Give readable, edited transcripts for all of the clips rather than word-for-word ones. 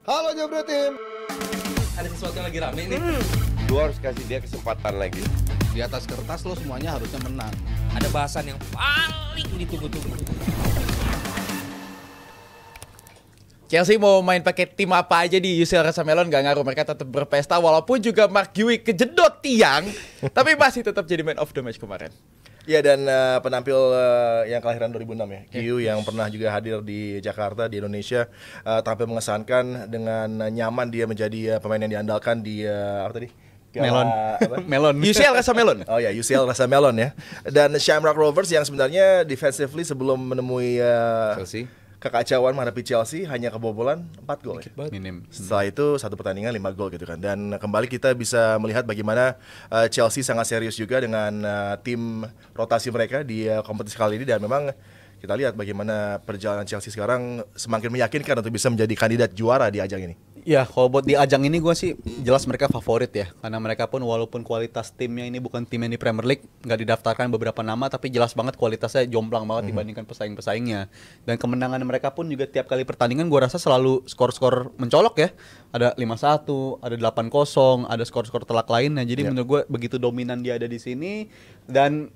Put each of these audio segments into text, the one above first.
Halo Jobro Tim. Ada sesuatu yang lagi rame nih. Lu harus kasih dia kesempatan lagi. Di atas kertas lo semuanya harusnya menang. Ada bahasan yang paling ditunggu-tunggu. Chelsea mau main pakai tim apa aja di UCL Rasa Melon gak ngaruh, mereka tetap berpesta walaupun juga Mark Guehi kejedot tiang tapi masih tetap jadi man of the match kemarin. Ya, dan penampil yang kelahiran 2006 ya, Guehi yang pernah juga hadir di Jakarta, di Indonesia, tampil mengesankan dengan nyaman dia menjadi pemain yang diandalkan di apa tadi? Melon. Melon. UCL Rasa Melon. Oh ya, UCL Rasa Melon ya. Dan Shamrock Rovers yang sebenarnya defensively sebelum menemui Chelsea, kekacauan menghadapi Chelsea hanya kebobolan 4 gol ya. Minim. Setelah itu satu pertandingan 5 gol gitu kan. Dan kembali kita bisa melihat bagaimana Chelsea sangat serius juga dengan tim rotasi mereka di kompetisi kali ini. Dan memang kita lihat bagaimana perjalanan Chelsea sekarang semakin meyakinkan untuk bisa menjadi kandidat juara di ajang ini. Ya, kalau buat di ajang ini gue sih jelas mereka favorit ya. Karena mereka pun walaupun kualitas timnya ini bukan tim yang di Premier League, nggak didaftarkan beberapa nama, tapi jelas banget kualitasnya jomplang banget dibandingkan pesaing-pesaingnya. Dan kemenangan mereka pun juga tiap kali pertandingan gue rasa selalu skor-skor mencolok ya. Ada 5-1, ada 8-0, ada skor-skor telak lainnya. Jadi menurut gue begitu dominan dia ada di sini, dan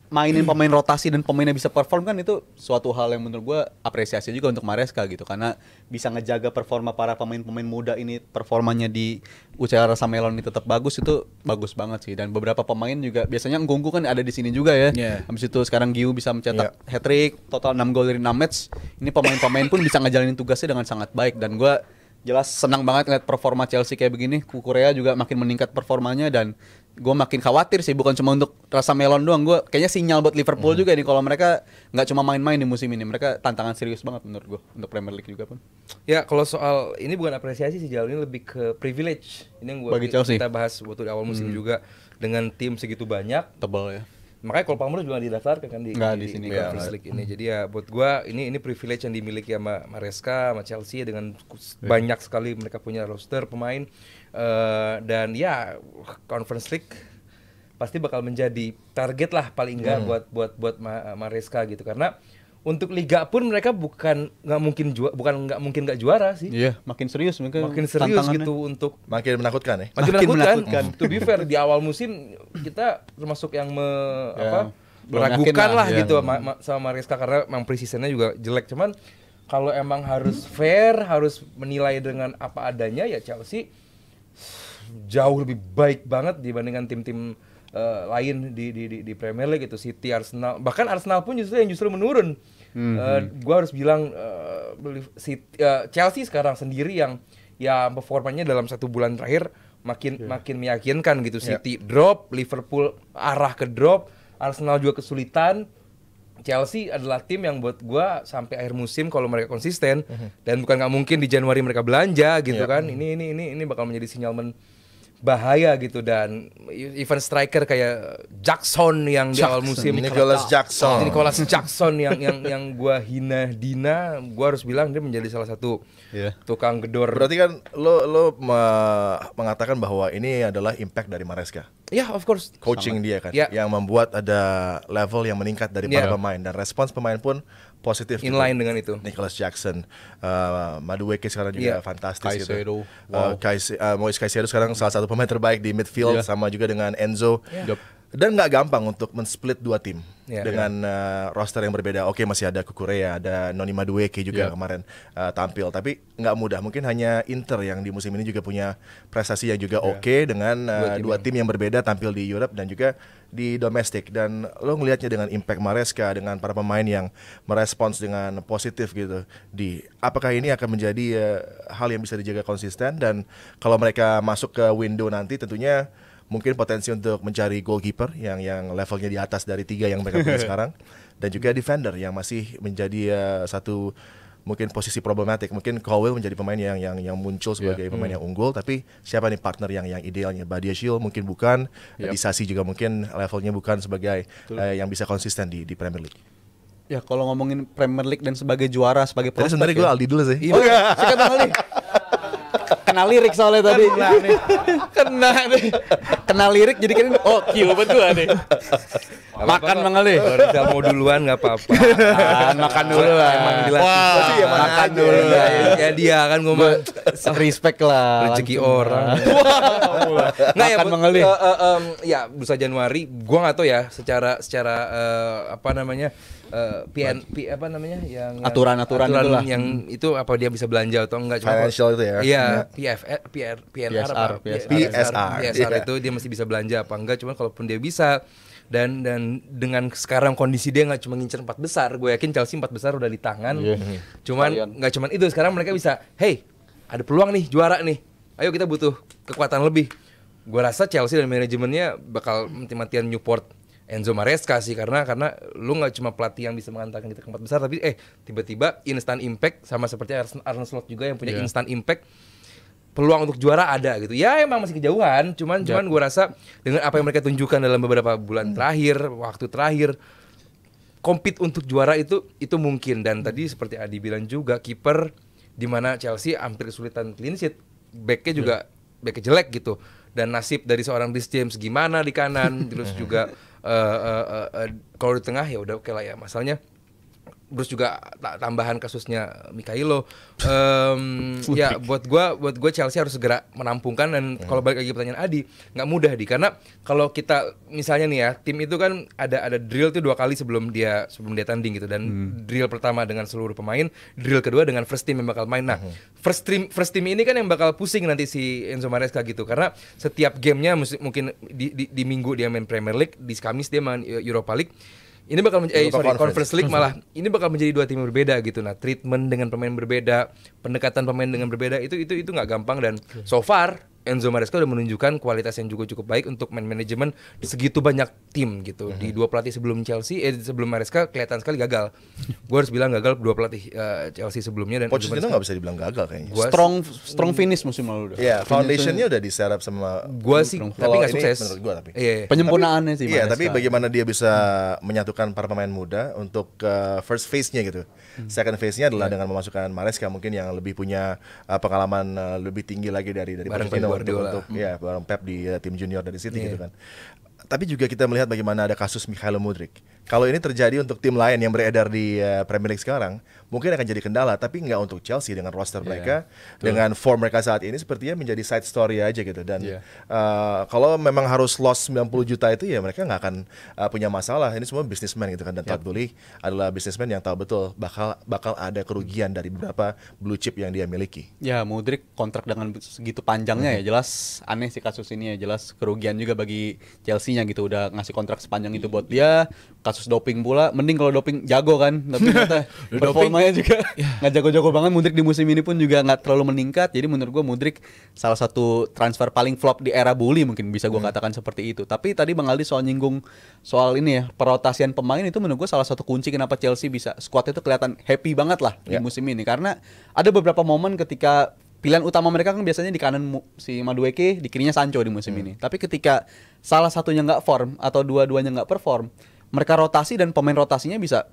mainin pemain rotasi dan pemainnya bisa perform kan itu suatu hal yang menurut gue apresiasi juga untuk Maresca gitu, karena bisa ngejaga performa para pemain-pemain muda ini, performanya di UCL Rasa Melon ini tetap bagus, itu bagus banget sih. Dan beberapa pemain juga biasanya Nggongku kan ada di sini juga ya. Habis itu sekarang Guehi bisa mencetak hat-trick, total 6 gol dari 6 match. Ini pemain-pemain pun bisa ngejalanin tugasnya dengan sangat baik, dan gue jelas senang banget ngeliat performa Chelsea kayak begini. Korea juga makin meningkat performanya, dan gue makin khawatir sih, bukan cuma untuk Rasa Melon doang. Gue kayaknya sinyal buat Liverpool juga nih kalau mereka nggak cuma main-main di musim ini. Mereka tantangan serius banget menurut gue untuk Premier League juga pun. Ya, kalau soal ini bukan apresiasi sih, Jal, ini lebih ke privilege. Ini yang Bagi Chelsea. kita bahas waktu di awal musim juga, dengan tim segitu banyak. Tebal ya. Makanya Cole Palmer juga didaftarkan kan di sini Conference League ini. Jadi ya buat gua ini privilege yang dimiliki sama Maresca, sama Chelsea, dengan banyak sekali mereka punya roster pemain, dan ya Conference League pasti bakal menjadi target lah paling enggak buat Maresca gitu, karena untuk liga pun mereka nggak mungkin nggak juara sih. Iya, makin serius gitu untuk Makin menakutkan ya. makin menakutkan. To be fair, di awal musim kita termasuk yang meragukan lah gitu sama Maresca, karena memang preseasonnya juga jelek. Cuman kalau emang harus fair, harus menilai dengan apa adanya, ya Chelsea jauh lebih baik banget dibandingkan tim-tim lain di Premier League, itu City, Arsenal, bahkan Arsenal pun justru menurun. Gua harus bilang Chelsea sekarang sendiri yang performanya dalam 1 bulan terakhir makin meyakinkan gitu. City drop, Liverpool arah ke drop, Arsenal juga kesulitan. Chelsea adalah tim yang buat gua sampai akhir musim kalau mereka konsisten, dan bukan nggak mungkin di Januari mereka belanja gitu kan. Ini bakal menjadi sinyal bahaya gitu. Dan even striker kayak Jackson yang di awal musim, Nicholas Jackson yang gua hina, gua harus bilang dia menjadi salah satu tukang gedor. Berarti kan lo mengatakan bahwa ini adalah impact dari Maresca. Ya, of course. Coaching dia kan, yang membuat ada level yang meningkat dari para pemain, dan respons pemain pun positif. Inline dengan itu. Nicholas Jackson, Madueke sekarang juga fantastis Caicedo. gitu. Moise Caicedo sekarang salah satu pemain terbaik di midfield, sama juga dengan Enzo. Dan nggak gampang untuk men-split 2 tim dengan roster yang berbeda. Oke, masih ada Kukurea, ada Noni Madueke juga kemarin tampil, tapi nggak mudah. Mungkin hanya Inter yang di musim ini juga punya prestasi yang juga oke, dengan 2 tim yang berbeda tampil di Europe dan juga di domestik. Dan lo ngelihatnya dengan impact Maresca, dengan para pemain yang merespons dengan positif gitu, apakah ini akan menjadi hal yang bisa dijaga konsisten? Dan kalau mereka masuk ke window nanti, tentunya mungkin potensi untuk mencari goalkeeper yang levelnya di atas dari 3 yang mereka punya sekarang, dan juga defender yang masih menjadi satu mungkin posisi problematik. Mungkin Cowell menjadi pemain yang muncul sebagai pemain yang unggul, tapi siapa nih partner yang idealnya? Badiashile mungkin bukan, Disasi juga mungkin levelnya bukan sebagai yang bisa konsisten di Premier League. Ya, kalau ngomongin Premier League dan sebagai juara, sebagai prospek, sebenarnya gue Aldi dulu sih. Oh iya, sikat Aldi. Kena lirik soalnya tadi. Kena lirik jadi kan Q buat gua nih. Makan Bang Ali. Kalau Rizal mau duluan nggak apa-apa. Makan dulu lah. Emang dilatih. Makan dulu lah. Ya dia kan gue mah Respect lah. rezeki orang. Nggak ya, Makan Bang Ali. Ya bursa Januari, gue nggak tahu ya secara apa namanya. Apa namanya yang aturan-aturan itulah. yang itu apa dia bisa belanja atau enggak, cuma Financial itu ya. Iya, PSR itu dia masih bisa belanja apa enggak, cuma kalaupun dia bisa dan dengan sekarang kondisi dia nggak cuma ngincer 4 besar, gue yakin Chelsea 4 besar udah di tangan. Cuman nggak cuman itu, sekarang mereka bisa, hey, ada peluang nih juara nih. Ayo kita butuh kekuatan lebih. Gue rasa Chelsea dan manajemennya bakal mati-matian Newport Enzo Maresca sih, karena lu nggak cuma pelatih yang bisa mengantarkan kita ke 4 besar, tapi tiba-tiba instant impact, sama seperti Arne Slot juga yang punya instant impact, peluang untuk juara ada gitu. Ya emang masih kejauhan, cuman gue rasa dengan apa yang mereka tunjukkan dalam beberapa bulan terakhir, waktu terakhir, compete untuk juara itu mungkin. Dan tadi seperti Adi bilang juga, kiper di mana Chelsea hampir kesulitan clean sheet, backnya juga backnya jelek gitu. Dan nasib dari seorang Reece James gimana di kanan, terus juga kalau di tengah ya udah oke lah ya, masalahnya terus juga tambahan kasusnya Mikhailo. Ya buat gue Chelsea harus segera menampungkan. Dan kalau balik lagi pertanyaan Adi, nggak mudah karena kalau kita misalnya nih ya, tim itu kan ada drill tuh 2 kali sebelum dia tanding gitu, dan drill pertama dengan seluruh pemain, drill kedua dengan first team yang bakal main. Nah first team ini kan yang bakal pusing nanti si Enzo Maresca gitu, karena setiap gamenya mungkin di minggu dia main Premier League, di Kamis dia main Europa League. Ini bakal menjadi Conference League malah. Ini bakal menjadi 2 tim yang berbeda gitu. Nah, treatment dengan pemain berbeda, pendekatan pemain dengan berbeda, itu nggak gampang. Dan so far Enzo Maresca udah menunjukkan kualitas yang juga cukup baik untuk main manajemen segitu banyak tim gitu. Di 2 pelatih sebelum Chelsea, sebelum Maresca kelihatan sekali gagal. Gue harus bilang gagal 2 pelatih Chelsea sebelumnya. Dan Pochettino nggak bisa dibilang gagal kayaknya. Strong finish musim lalu. Iya, foundationnya udah di-setup sama gue sih, tapi nggak sukses. Menurut gue tapi. Penyempurnaannya sih. Iya, tapi bagaimana dia bisa menyatukan para pemain muda untuk first phase-nya gitu. Second phase-nya adalah dengan memasukkan Maresca mungkin yang lebih punya pengalaman lebih tinggi lagi dari Pochettino untuk bareng Pep di tim junior dari City gitu kan. Tapi juga kita melihat bagaimana ada kasus Mikhailo Mudryk. Kalau ini terjadi untuk tim lain yang beredar di Premier League sekarang, mungkin akan jadi kendala, tapi nggak untuk Chelsea dengan roster mereka, dengan form mereka saat ini sepertinya menjadi side story aja gitu. Dan kalau memang harus loss 90 juta itu ya mereka nggak akan punya masalah. Ini semua businessman gitu kan, dan Todd Boehly adalah businessman yang tahu betul bakal ada kerugian dari beberapa blue chip yang dia miliki. Ya, Mudryk kontrak dengan segitu panjangnya ya jelas aneh sih kasus ini ya, jelas kerugian juga bagi Chelsea-nya gitu, udah ngasih kontrak sepanjang itu buat dia. Kasus doping pula, mending kalau doping jago kan, tapi ternyata performanya juga nggak jago-jago banget. Mudryk di musim ini pun juga nggak terlalu meningkat. Jadi menurut gue Mudryk salah satu transfer paling flop di era Boehly, mungkin bisa gue katakan seperti itu. Tapi tadi Bang Aldi soal nyinggung soal ini ya, perotasian pemain itu menurut gue salah satu kunci kenapa Chelsea bisa squad itu kelihatan happy banget lah di musim ini, karena ada beberapa momen ketika pilihan utama mereka kan biasanya di kanan si Madueke, di kirinya Sancho di musim ini. Tapi ketika salah satunya nggak form atau dua-duanya nggak perform, mereka rotasi dan pemain rotasinya bisa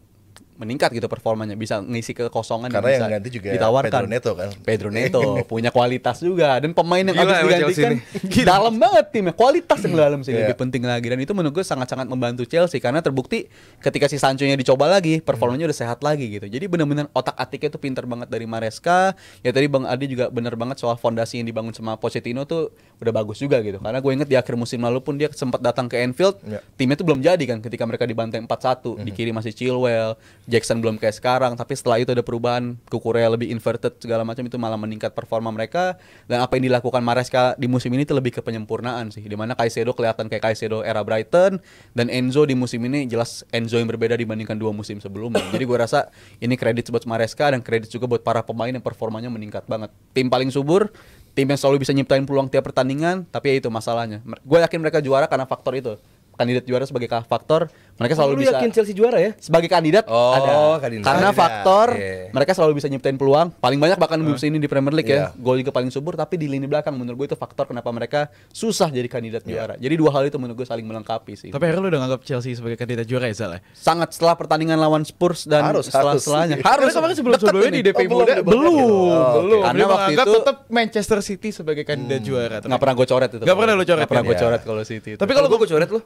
meningkat gitu performanya, bisa ngisi kekosongan. Karena yang yang bisa ganti juga ditawarkan. Pedro Neto kan. Pedro Neto punya kualitas juga, dan pemain yang Gila, habis digantikan dalam banget timnya, kualitas yang dalam sih lebih penting lagi. Dan itu menurut gue sangat-sangat membantu Chelsea, karena terbukti ketika si Sancho-nya dicoba lagi, performanya udah sehat lagi gitu. Jadi benar-benar otak-atiknya tuh pinter banget dari Maresca. Ya tadi Bang Adi juga benar banget soal fondasi yang dibangun sama Pochettino tuh udah bagus juga gitu. Karena gue inget di akhir musim lalu pun dia sempat datang ke Anfield, timnya tuh belum jadi kan ketika mereka dibantai 4-1, di kiri masih Chilwell, Jackson belum kayak sekarang, tapi setelah itu ada perubahan, Kukurea lebih inverted segala macam, itu malah meningkat performa mereka. Dan apa yang dilakukan Maresca di musim ini itu lebih ke penyempurnaan sih, dimana Caicedo kelihatan kayak Caicedo era Brighton, dan Enzo di musim ini jelas Enzo yang berbeda dibandingkan 2 musim sebelumnya. Jadi gue rasa ini kredit buat Maresca dan kredit juga buat para pemain yang performanya meningkat banget. Tim paling subur, tim yang selalu bisa nyiptain peluang tiap pertandingan, tapi ya itu masalahnya. Gue yakin mereka juara karena faktor itu. Kandidat juara sebagai faktor, mereka selalu bisa. Yakin Chelsea juara ya? Sebagai kandidat ada. Karena faktor mereka selalu bisa nyiptain peluang paling banyak, bahkan musim ini di Premier League ya. Gol juga paling subur, tapi di lini belakang menurut gue itu faktor kenapa mereka susah jadi kandidat juara. Jadi 2 hal itu menurut gue saling melengkapi sih. Tapi akhirnya lu udah nganggap Chelsea sebagai kandidat juara ya, Zal? Sangat setelah pertandingan lawan Spurs dan setelahnya. Harus kemarin sebelumnya di DP Muda belum. Karena waktu itu tetap Manchester City sebagai kandidat juara. Nggak pernah gue coret itu. Nggak pernah lu coret. Nggak pernah gue coret kalau City. Tapi kalau gue coret lo.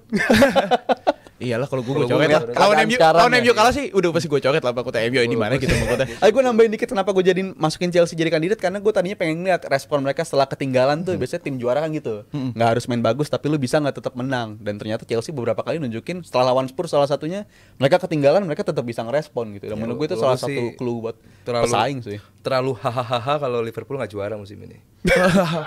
Iyalah kalau gue Kalau coret gua lah. ngeliat Lawan keadaan MU, sekarang lawan ya. MU kalah sih udah pasti gue coret lah mahkota MU ini mana gitu mahkota. Ayo gue nambahin dikit kenapa gue jadiin masukin Chelsea jadi kandidat karena gue tadinya pengen lihat respon mereka setelah ketinggalan tuh biasanya tim juara kan gitu nggak harus main bagus tapi lu bisa nggak tetap menang dan ternyata Chelsea beberapa kali nunjukin setelah lawan Spurs salah satunya mereka ketinggalan mereka tetap bisa ngerespon gitu dan menurut gue itu salah satu clue buat pesaing sih Terlalu hahaha kalau Liverpool nggak juara musim ini.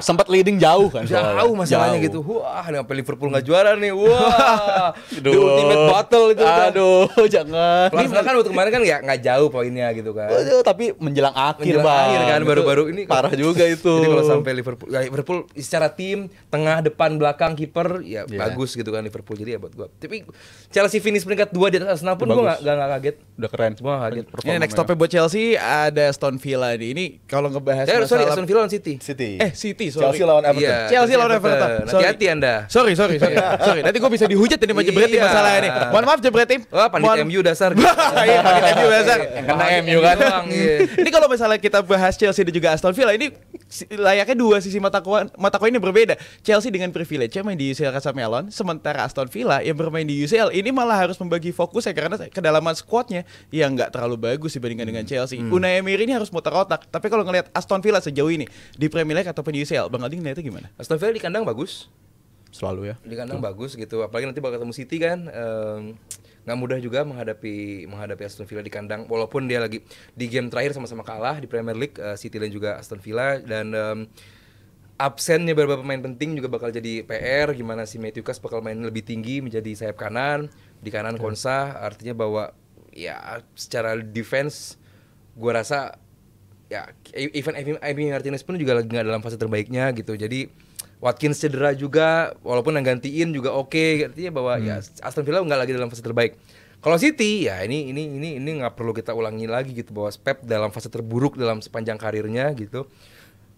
sempat leading jauh kan Jauh masalahnya Jauh. gitu. Wah, ini sampai Liverpool nggak juara nih. Wah. The ultimate battle itu udah. aduh jangan Arsenal kan waktu kemarin kan nggak jauh poinnya gitu kan. Aduh, tapi menjelang akhir Menjelang Bang. akhir kan Itu baru-baru ini parah juga itu Jadi kalau sampai Liverpool secara tim tengah depan belakang kiper ya bagus gitu kan Liverpool jadi ya buat gua. Tapi Chelsea finish peringkat 2 di atas Arsenal pun gua nggak kaget. udah keren Semua kaget. Ini next topnya buat Chelsea ada Aston Villa nih. Ini kalau ngebahas Sorry Aston Villa lawan City. City. City, sorry. Chelsea lawan Everton. Iya, Chelsea lawan Everton. Sorry. Hati-hati Anda. Sorry. Nanti gue bisa dihujat ini sama Jebret Tim Iya. masalah ini. Mohon maaf Jebret Tim. Wah, pandit MU dasar. Iya, pandit MU dasar. Yang kena MU kan. Ini kalau misalnya kita bahas Chelsea dan juga Aston Villa ini layaknya dua sisi mata koin ini berbeda. Chelsea dengan privilege main di UCL Casa Melon, sementara Aston Villa yang bermain di UCL ini malah harus membagi fokus ya karena kedalaman squadnya yang nggak terlalu bagus dibandingkan dengan Chelsea. Unai Emery ini harus muter otak. Tapi kalau ngelihat Aston Villa sejauh ini di Premier League ataupun di UCL, Bang Aldi ngeliatnya gimana? Aston Villa di kandang bagus. selalu ya Di kandang bagus gitu. Apalagi nanti bakal ketemu City kan. Nggak mudah juga menghadapi Aston Villa di kandang walaupun dia lagi di game terakhir sama-sama kalah di Premier League City dan juga Aston Villa dan absennya beberapa pemain penting juga bakal jadi PR gimana si Matthew Cash bakal main lebih tinggi menjadi sayap kanan di kanan Konsa artinya bahwa ya secara defense gua rasa ya even Emi Martinez pun juga lagi nggak dalam fase terbaiknya gitu jadi Watkins cedera juga, walaupun yang gantiin juga oke, artinya bahwa ya Aston Villa nggak lagi dalam fase terbaik. Kalau City ya ini nggak perlu kita ulangi lagi gitu bahwa Pep dalam fase terburuk dalam sepanjang karirnya gitu.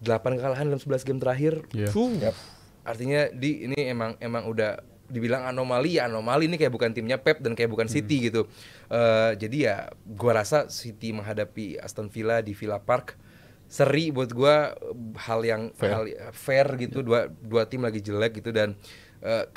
8 kekalahan dalam 11 game terakhir. Yep. Artinya ini emang udah dibilang anomali ini kayak bukan timnya Pep dan kayak bukan City gitu. Jadi ya gua rasa City menghadapi Aston Villa di Villa Park seri buat gua hal yang fair gitu dua tim lagi jelek gitu dan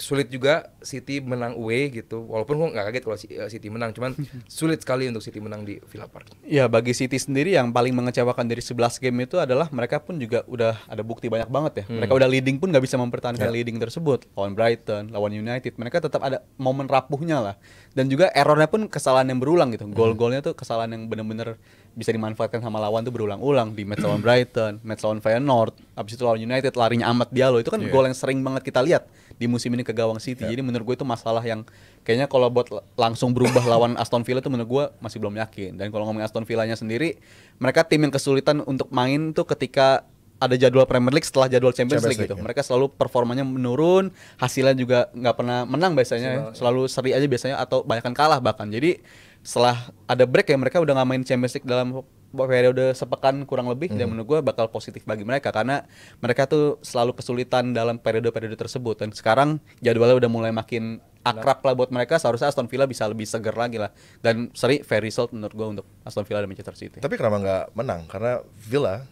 sulit juga City menang away gitu walaupun gua nggak kaget kalau City menang cuman sulit sekali untuk City menang di Villa Park. Ya bagi City sendiri yang paling mengecewakan dari 11 game itu adalah mereka pun juga udah ada bukti banyak banget ya. Mereka udah leading pun nggak bisa mempertahankan leading tersebut. Lawan Brighton, lawan United, mereka tetap ada momen rapuhnya lah. Dan juga errornya pun kesalahan yang berulang gitu. Gol-golnya tuh kesalahan yang benar-benar bisa dimanfaatkan sama lawan tuh berulang-ulang di match lawan Brighton, match lawan Feyenoord, habis itu lawan United larinya Amad Diallo itu kan gol yang sering banget kita lihat di musim ini ke gawang City. Jadi menurut gue itu masalah yang kayaknya kalau buat langsung berubah lawan Aston Villa itu menurut gue masih belum yakin. Dan kalau ngomongin Aston Villanya sendiri, mereka tim yang kesulitan untuk main tuh ketika ada jadwal Premier League setelah jadwal Champions League gitu. Mereka selalu performanya menurun, hasilnya juga nggak pernah menang biasanya, selalu seri aja biasanya atau banyakan kalah bahkan. Jadi setelah ada break ya mereka udah nggak main Champions League dalam periode sepekan kurang lebih dan menurut gue bakal positif bagi mereka karena mereka tuh selalu kesulitan dalam periode-periode tersebut dan sekarang jadwalnya udah mulai makin akrab lah buat mereka seharusnya Aston Villa bisa lebih seger lagi lah dan seri fair result menurut gue untuk Aston Villa dan Manchester City. Tapi kenapa nggak menang? Karena Villa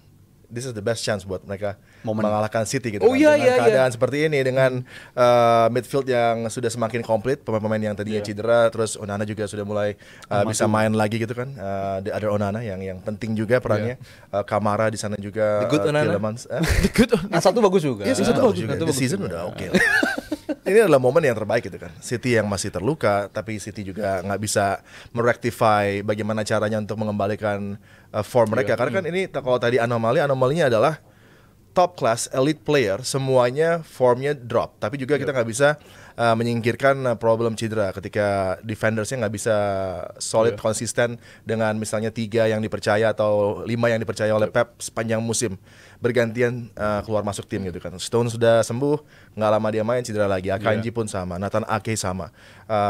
this is the best chance buat mereka mengalahkan City gitu kan. Dengan keadaan seperti ini dengan midfield yang sudah semakin komplit, pemain-pemain yang tadinya cedera, terus Onana juga sudah mulai bisa main lagi gitu kan. Ada Onana yang penting juga perannya. Kamara di sana juga. The good Onana. Yang satu bagus juga. Iya, satu bagus juga. The season udah oke. Ini adalah momen yang terbaik gitu kan. City yang masih terluka, tapi City juga nggak bisa merectify bagaimana caranya untuk mengembalikan form mereka. Karena kan ini kalau tadi anomalinya adalah top class elite player semuanya formnya drop. Tapi juga kita nggak bisa menyingkirkan problem cedera ketika defendersnya nggak bisa solid konsisten dengan misalnya 3 yang dipercaya atau 5 yang dipercaya oleh Pep sepanjang musim bergantian keluar masuk tim gitu kan. Stone sudah sembuh, nggak lama dia main cedera lagi. Akanji pun sama, Nathan Ake sama.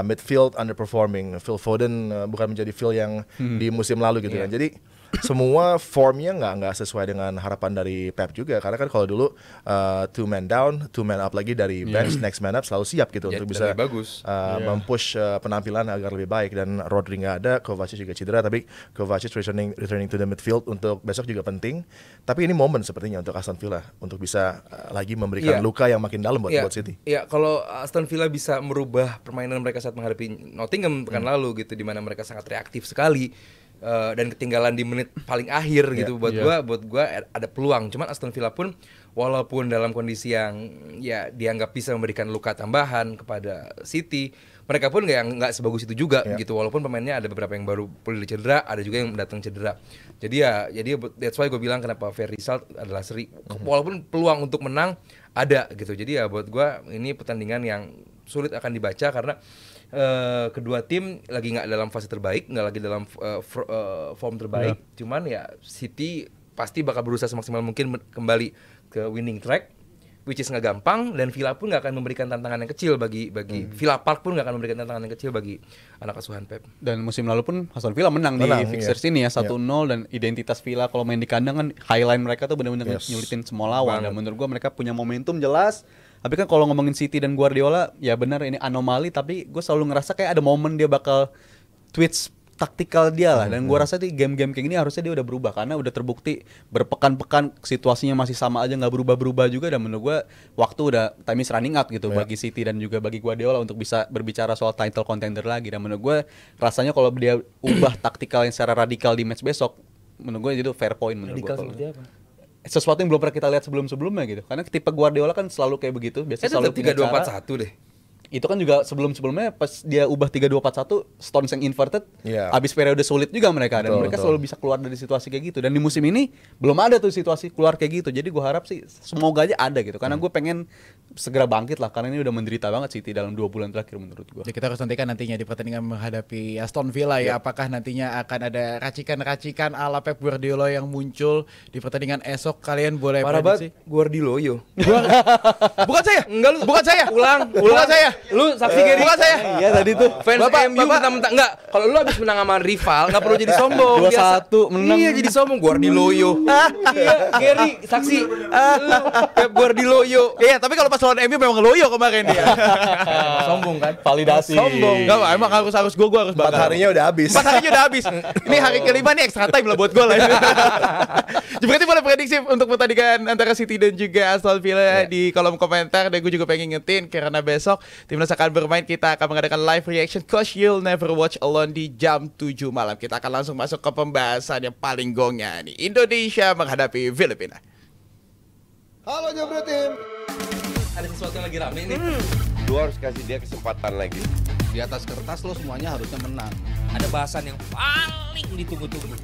Midfield underperforming, Phil Foden bukan menjadi Phil yang di musim lalu gitu kan. Jadi semua formnya nggak sesuai dengan harapan dari Pep juga, karena kan kalau dulu 2 man down, 2 man up lagi dari bench, next man up selalu siap gitu untuk bisa bagus. mempush penampilan agar lebih baik. Dan Rodri nggak ada, Kovacic juga cedera, tapi Kovacic returning to the midfield untuk besok juga penting. Tapi ini momen sepertinya untuk Aston Villa untuk bisa lagi memberikan luka yang makin dalam buat City. Iya, kalau Aston Villa bisa merubah permainan mereka saat menghadapi Nottingham pekan lalu gitu, di mana mereka sangat reaktif sekali dan ketinggalan di menit paling akhir gitu, buat gua ada peluang. Cuman Aston Villa pun walaupun dalam kondisi yang ya dianggap bisa memberikan luka tambahan kepada City, mereka pun nggak sebagus itu juga gitu. Walaupun pemainnya ada beberapa yang baru pulih cedera, ada juga yang datang cedera. Jadi that's why gue bilang kenapa fair result adalah seri. Walaupun peluang untuk menang ada gitu. Jadi ya buat gue ini pertandingan yang sulit akan dibaca karena kedua tim lagi nggak dalam fase terbaik, nggak lagi dalam form terbaik. Cuman ya City pasti bakal berusaha semaksimal mungkin kembali ke winning track, which is nggak gampang, dan Villa pun nggak akan memberikan tantangan yang kecil bagi Villa Park pun nggak akan memberikan tantangan yang kecil bagi anak asuhan Pep. Dan musim lalu pun Aston Villa menang di fixtures ini ya 1-0 dan identitas Villa kalau main di kandang kan highline mereka tuh benar-benar nyulitin semua lawan. Dan menurut gua mereka punya momentum jelas. Tapi kan kalau ngomongin City dan Guardiola ya benar ini anomali, tapi gue selalu ngerasa kayak ada momen dia bakal twitch taktikal dia lah. Dan gue rasa di game-game kayak gini harusnya dia udah berubah, karena udah terbukti berpekan-pekan situasinya masih sama aja, nggak berubah-berubah juga. Dan menurut gue waktu udah time is running out gitu bagi City dan juga bagi Guardiola untuk bisa berbicara soal title contender lagi. Dan menurut gue rasanya kalau dia ubah taktikal yang secara radikal di match besok, menurut gue itu fair point menurut gue. Radikal seperti apa? Sesuatu yang belum pernah kita lihat sebelum-sebelumnya gitu. Karena tipe Guardiola kan selalu kayak begitu, biasanya selalu 3-2-4-1 deh. Itu kan juga sebelum-sebelumnya pas dia ubah 3-2-4-1 Stones yang inverted, abis periode sulit juga mereka, dan mereka selalu bisa keluar dari situasi kayak gitu. Dan di musim ini belum ada tuh situasi keluar kayak gitu. Jadi gue harap sih semoga aja ada gitu, karena gue pengen segera bangkit lah, karena ini udah menderita banget City dalam 2 bulan terakhir menurut gue. Jadi kita harus nantikan nantinya di pertandingan menghadapi Aston Villa ya, apakah nantinya akan ada racikan-racikan ala Pep Guardiola yang muncul di pertandingan esok. Kalian boleh prediksi. Guardiola. Bukan saya. Enggak lu. Bukan saya. Ulang. Bukan saya. Lu saksi Gary. Bukan saya. Iya tadi tuh. Fans MU mentang-mentang enggak. Kalau lu habis menang sama rival enggak perlu jadi sombong. 2-1 menang. Iya, jadi sombong. Guardiola. Iya, Gary saksi. Pep Guardiola. Iya, tapi kalau pas lawan MU memang loyo kemarin dia. Sombong kan? Validasi. Sombong. Enggak, emang harus gue harus 4 harinya udah habis. 4 harinya udah habis. Ini hari kelima nih extra time lah buat gue lah. Berarti boleh prediksi untuk pertandingan antara City dan juga Aston Villa di kolom komentar. Dan gue juga pengen ngingetin karena besok timnas akan bermain, kita akan mengadakan live reaction Coach You'll Never Watch Alone di jam 7 malam. Kita akan langsung masuk ke pembahasan yang paling gongnya nih, Indonesia menghadapi Filipina. Halo Jabra Tim. Ada sesuatu yang lagi rame nih. Lu harus kasih dia kesempatan lagi. Di atas kertas lo semuanya harusnya menang. Ada bahasan yang paling ditunggu-tunggu.